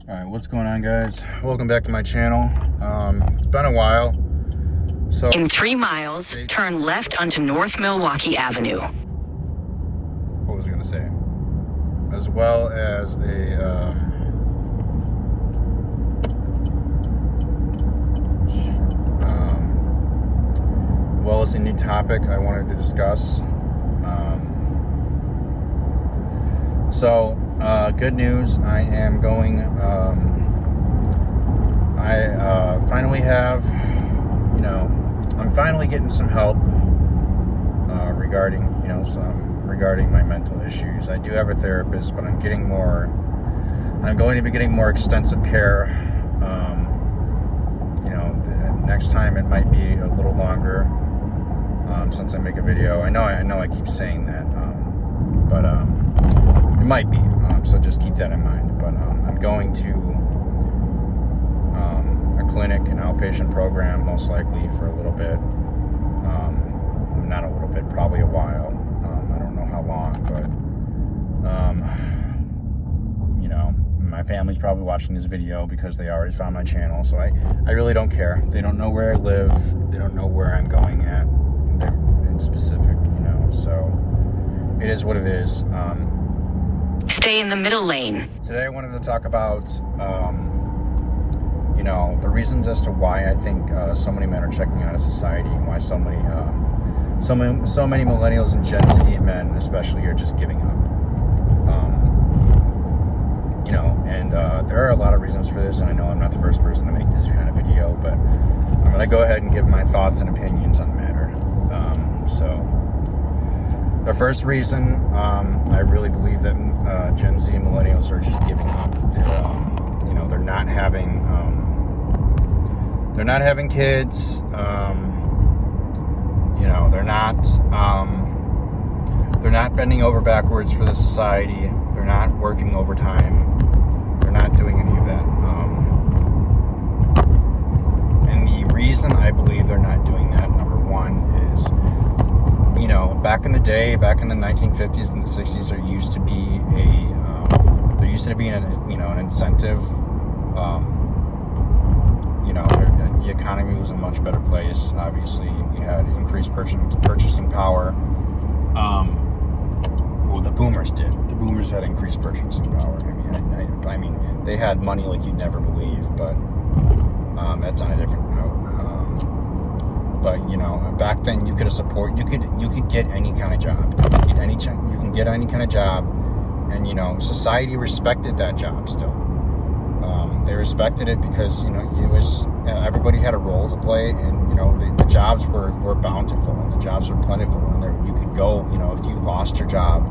Alright, what's going on, guys? Welcome back to my channel. It's been a while. So in 3 miles, turn left onto North Milwaukee Avenue. What was I going to say? As well as a new topic I wanted to discuss. Good news. I am going. I finally have. I'm finally getting some help regarding regarding my mental issues. I do have a therapist, but I'm going to be getting more extensive care. Next time it might be a little longer since I make a video. I know I keep saying that, but it might be. So just keep that in mind. But I'm going to a clinic, an outpatient program, most likely for a little bit. Not a little bit, probably a while. I don't know how long, but my family's probably watching this video because they already found my channel. So I really don't care. They don't know where I live. They don't know where I'm going at in specific. So it is what it is. Stay in the middle lane. Today I wanted to talk about, the reasons as to why I think so many men are checking out of society, and why so many millennials and Gen Z men especially are just giving up. There are a lot of reasons for this, and I know I'm not the first person to make this kind of video, but I'm going to go ahead and give my thoughts and opinions on the matter. The first reason, I really believe that Gen Z and millennials are just giving up. They're not having kids. They're not bending over backwards for the society. They're not working overtime. They're not doing any of that. And the reason I believe they're not doing that, number one, is back in the day, back in the 1950s and the 60s, there used to be an incentive. The economy was a much better place. Obviously, we had increased purchasing power. The boomers did. The boomers had increased purchasing power. I mean, they had money like you'd never believe. But that's on a different note. But back then you could get any kind of job. You can get any kind of job, and society respected that job still. They respected it because it was everybody had a role to play, and the jobs were bountiful, and the jobs were plentiful, and you could go if you lost your job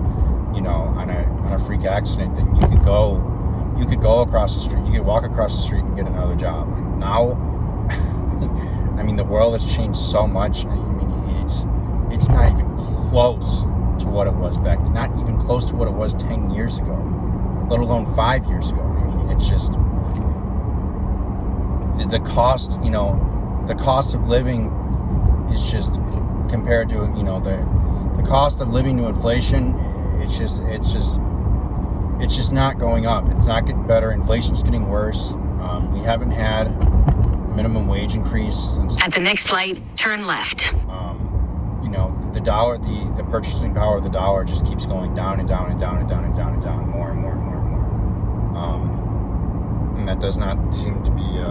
on a freak accident, then you could go across the street, you could walk across the street and get another job. Now the world has changed so much. It's not even close to what it was back then, not even close to what it was 10 years ago, let alone 5 years ago. It's just the cost of living is just compared to the cost of living to inflation. It's just not going up. It's not getting better. Inflation's getting worse. We haven't had minimum wage increase since. At the next light, turn left. The dollar, the purchasing power of the dollar just keeps going down and down and down and down and down and down, more and more and more and more. And that does not seem to be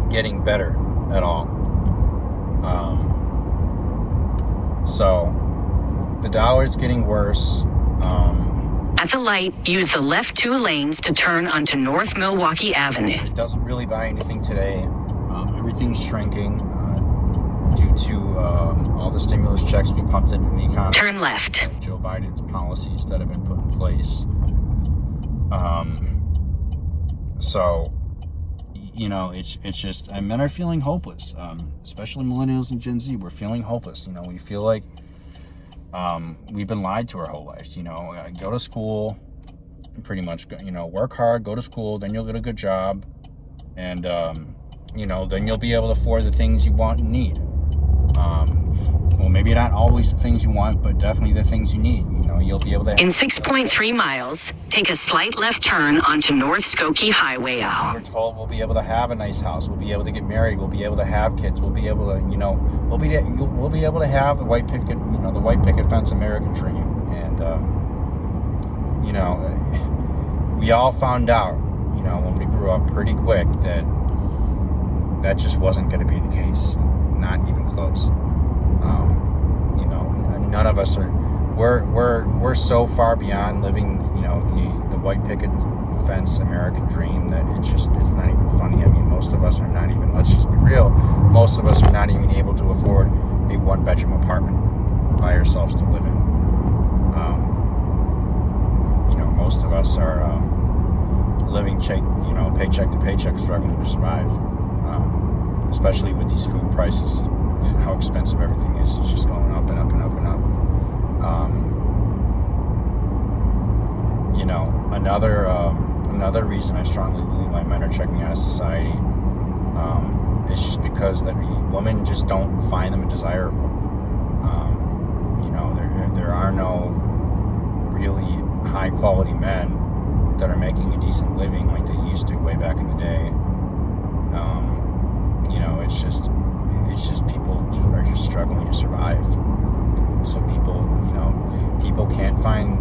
getting better at all. So the dollar's getting worse. At the light, use the left 2 lanes to turn onto North Milwaukee Avenue. It doesn't really buy anything today. Everything's shrinking due to all the stimulus checks we pumped into the economy. Turn left. Joe Biden's policies that have been put in place. It's just, men are feeling hopeless, especially millennials and Gen Z. We're feeling hopeless. We feel like we've been lied to our whole lives. Go to school, pretty much, work hard, go to school, then you'll get a good job, and then you'll be able to afford the things you want and need. Well, maybe not always the things you want, but definitely the things you need. you'll be able to... In 6.3 miles, take a slight left turn onto North Skokie Highway. We're told we'll be able to have a nice house. We'll be able to get married. We'll be able to have kids. We'll be able to, we'll be able to have the white picket fence American dream. And, we all found out, when we grew up pretty quick that just wasn't going to be the case. Not even close. None of us are. We're so far beyond living, the white picket fence American dream that it's not even funny. I mean, most of us are not even. Let's just be real. Most of us are not even able to afford a one-bedroom apartment by ourselves to live in. Most of us are living paycheck to paycheck, struggling to survive. Especially with these food prices, how expensive everything is. It's just going up and up and up and up. Another reason I strongly believe why men are checking out of society is just because that women just don't find them desirable. There are no really high quality men that are making a decent living like they used to way back in the day. It's just people are just struggling to survive. So people can't find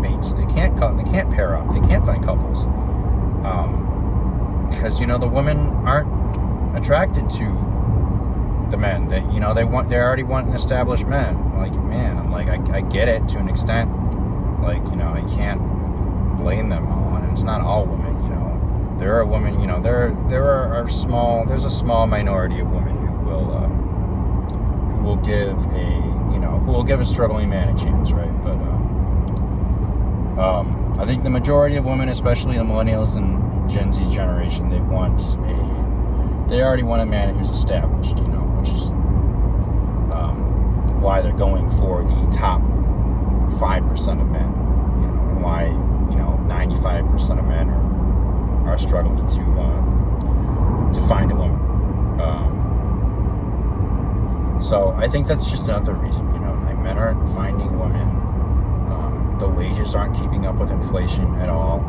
mates. They can't pair up. They can't find couples because the women aren't attracted to the men. They already want an established man. Like, man, I'm like, I get it to an extent. Like, I can't blame them all, and it's not all women. There are women, there's a small minority of women who will give a struggling man a chance, right? But I think the majority of women, especially the millennials and Gen Z generation, they already want a man who's established, which is why they're going for the top 5% of men, and why 95% of men are struggling to find a woman. So I think that's just another reason. Men aren't finding women. The wages aren't keeping up with inflation at all.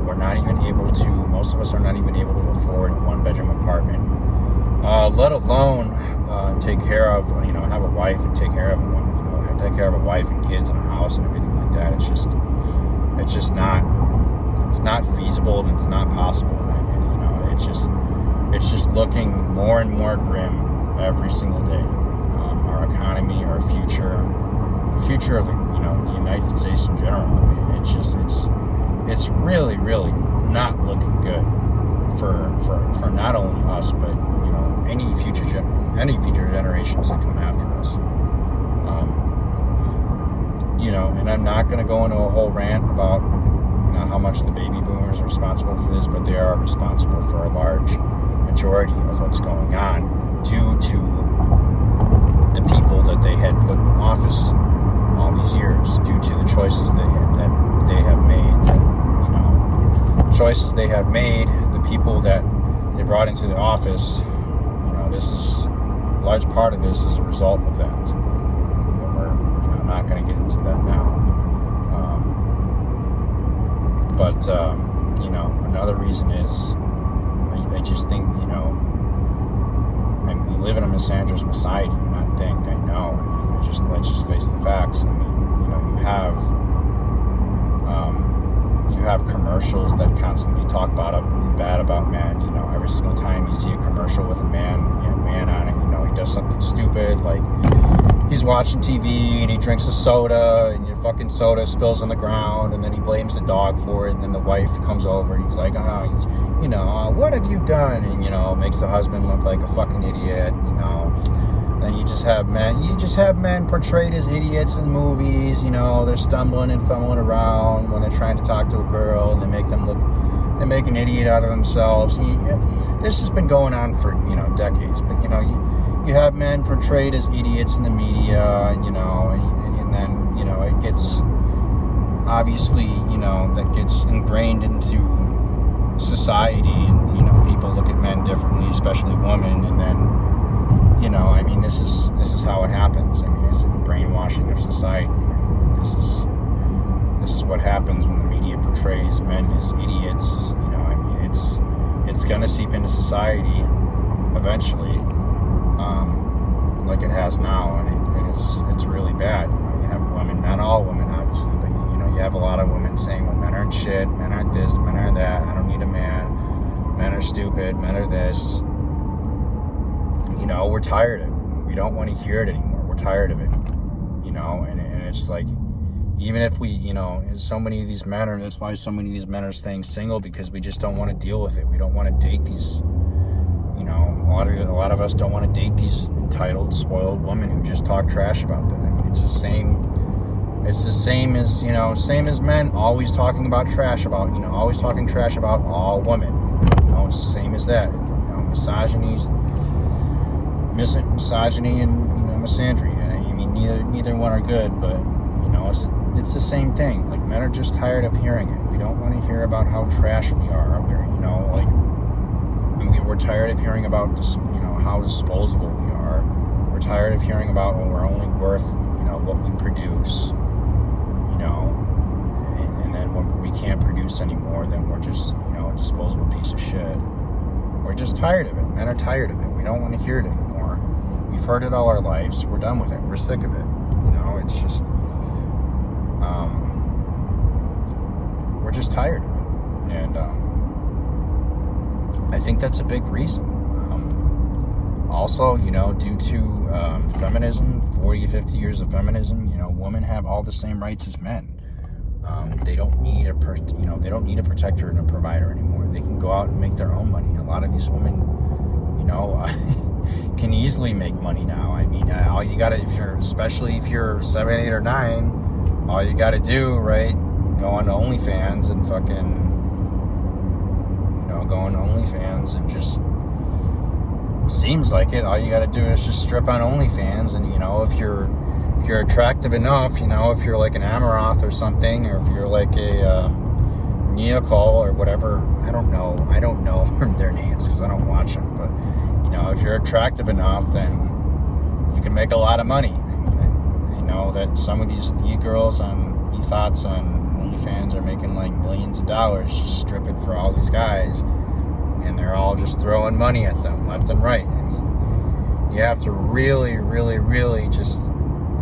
We're not even able to. Most of us are not even able to afford a one-bedroom apartment, let alone take care of. Have a wife and take care of one. Take care of a wife and kids and a house and everything like that. It's just not. It's not feasible and it's not possible, and it's just looking more and more grim every single day. Our economy, our future, the future of the United States in general. I mean, it's really not looking good for not only us but any future generations that come after us. And I'm not going to go into a whole rant about how much the baby boomers are responsible for this, but they are responsible for a large majority of what's going on due to the people that they had put in office all these years, due to the choices they have made, the people that they brought into the office. This is a large part of this is a result of that. But we're not going to get into that now. But another reason is I just think we live in a misandrous society. Not think, I know. I mean, let's just face the facts. I mean, you have commercials that constantly talk bad about men. Every single time you see a commercial with a man on it, he does something stupid, like he's watching TV and he drinks a soda and your fucking soda spills on the ground, and then he blames the dog for it, and then the wife comes over and he's like, what have you done? And makes the husband look like a fucking idiot. Then you just have men portrayed as idiots in movies. They're stumbling and fumbling around when they're trying to talk to a girl, and they make an idiot out of themselves. This has been going on for decades, but you have men portrayed as idiots in the media, and then it gets obviously that gets ingrained into society, and people look at men differently, especially women, and then you know, I mean, this is how it happens. I mean, it's brainwashing of society. This is what happens when the media portrays men as idiots. You know, I mean, it's gonna seep into society eventually, like it has now, and it's really bad. You know, you have women, not all women, obviously, but you know, you have a lot of women saying, well, men aren't shit, men aren't this, men aren't that, I don't need a man, men are stupid, men are this. You know, we're tired of it. We don't want to hear it anymore. We're tired of it. You know, and it's like, even if we, you know, so many of these men are, that's why so many of these men are staying single, because we just don't want to deal with it. We don't want to date these, you know, a lot of us don't want to date these entitled, spoiled women who just talk trash about them. I mean, it's the same as, you know, same as men always talking about trash about, you know, always talking trash about all women. You know, it's the same as that. You know, misogyny and, you know, misandry. I mean, neither one are good, but you know, it's the same thing. Like, men are just tired of hearing it. We don't want to hear about how trash we are. We're, you know, like, we're tired of hearing about this, you know, how disposable we are. We're tired of hearing about when we're only worth, you know, what we produce. You know, and then when we can't produce anymore, then we're just, you know, a disposable piece of shit. We're just tired of it. Men are tired of it. We don't want to hear it anymore. We've heard it all our lives. We're done with it. We're sick of it. You know, it's just, we're just tired of it. And I think that's a big reason. Also, you know, due to feminism, 40, 50 years of feminism, you know, women have all the same rights as men. They don't need a protector and a provider anymore. They can go out and make their own money. A lot of these women, you know, can easily make money now. I mean, all you gotta, especially if you're 7, 8, or 9, all you gotta do, right, go on to OnlyFans and fucking, you know, go on to OnlyFans and just, seems like it, all you gotta do is just strip on OnlyFans, and, you know, if you're attractive enough, you know, if you're like an Amaroth or something, or if you're like a Neocol or whatever, I don't know their names because I don't watch them, but, you know, if you're attractive enough, then you can make a lot of money. And you know that some of these e-girls on e-thoughts on OnlyFans are making like millions of dollars just stripping for all these guys, and they're all just throwing money at them left and right. I mean, you have to really, really, really just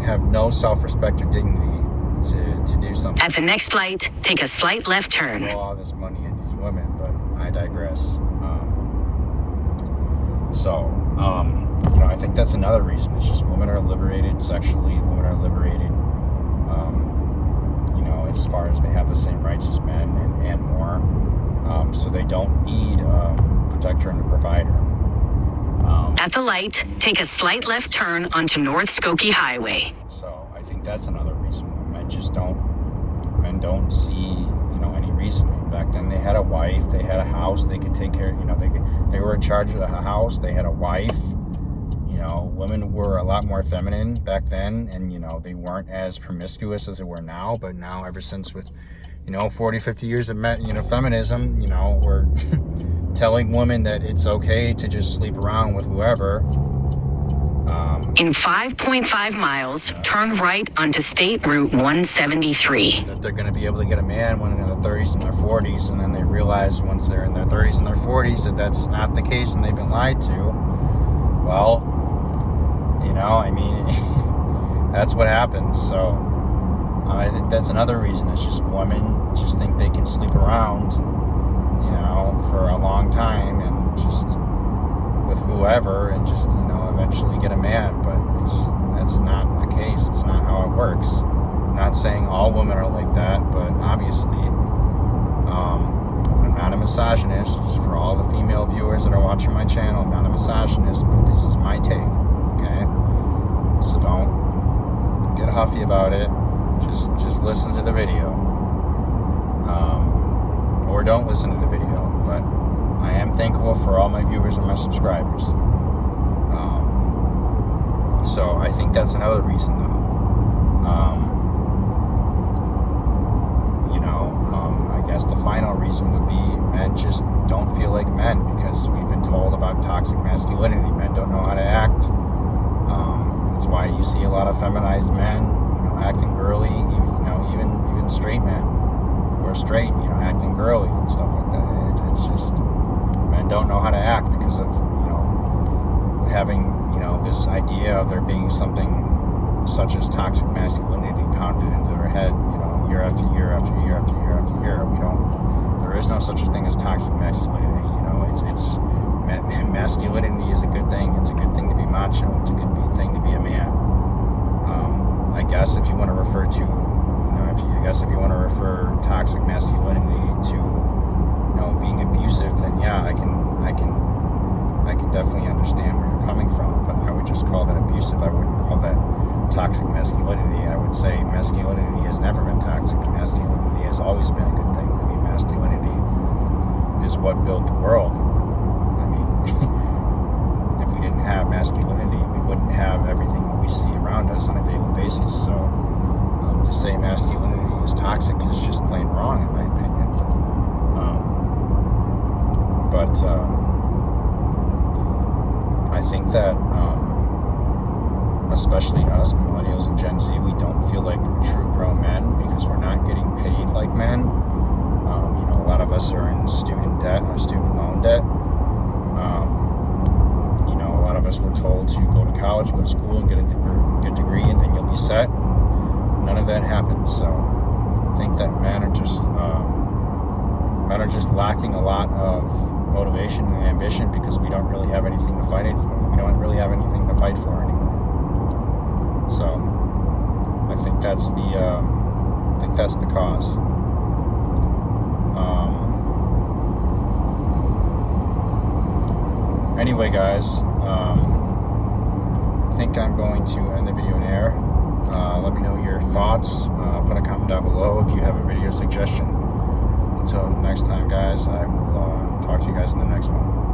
have no self-respect or dignity to do something. At the next light, take a slight left turn. Throw all this money at these women, but I digress. You know, I think that's another reason. It's just women are liberated sexually. Women are liberated, you know, as far as they have the same rights as men and more. So they don't need a protector and a provider. At the light, take a slight left turn onto North Skokie Highway. So I think that's another reason why men don't see, you know, any reason. Back then they had a wife, they had a house, they could take care, you know, they were in charge of the house, they had a wife. You know, women were a lot more feminine back then, and, you know, they weren't as promiscuous as they were now. But now, ever since with, you know, 40, 50 years of, you know, feminism, you know, we're telling women that it's okay to just sleep around with whoever. In 5.5 miles, turn right onto State Route 173. That they're going to be able to get a man when in their 30s and their 40s, and then they realize once they're in their 30s and their 40s that that's not the case and they've been lied to. Well, you know, I mean, that's what happens. So I think that's another reason. It's just women just think they can sleep around, you know, for a long time and just with whoever, and just, you know, eventually get a man. But that's not the case. It's not how it works. I'm not saying all women are like that, but obviously, I'm not a misogynist. Just for all the female viewers that are watching my channel, I'm not a misogynist, but this is my take, okay? So don't get huffy about it. Just listen to the video, or don't listen to the video. But I am thankful for all my viewers and my subscribers. So I think that's another reason, though. You know, I guess the final reason would be men just don't feel like men, because we've been told about toxic masculinity. Men don't know how to act. That's why you see a lot of feminized men, acting girly, even straight men who are straight, acting girly and stuff like that. It's just, men don't know how to act because of, having, this idea of there being something such as toxic masculinity pounded into their head, year after year after year after year after year. There is no such a thing as toxic masculinity. Masculinity is a good thing. It's a good thing to be macho. It's a good thing to be a man. I guess if you want to refer to, if you want to refer toxic masculinity to, being abusive, then yeah, I can definitely understand where you're coming from. But I would just call that abusive. I wouldn't call that toxic masculinity. I would say masculinity has never been toxic. Masculinity has always been a good thing. I mean, masculinity is what built the world. I mean, if we didn't have masculinity, we wouldn't have everything that we see around us on a daily basis. So to say masculinity is toxic is just plain wrong, in my opinion. But I think that especially us, millennials and Gen Z, we don't feel like true grown men because we're not getting paid like men. A lot of us are in student debt, student loan debt. A lot of us were told to go to college, go to school, and get a degree, and then you'll be set. None of that happened. So I think that men are just lacking a lot of motivation and ambition because we don't really have anything to fight for. We don't really have anything to fight for anymore. So I think that's the cause. Anyway, guys, I think I'm going to end the video there. Let me know your thoughts. Put a comment down below if you have a video suggestion. Until next time, guys, I will talk to you guys in the next one.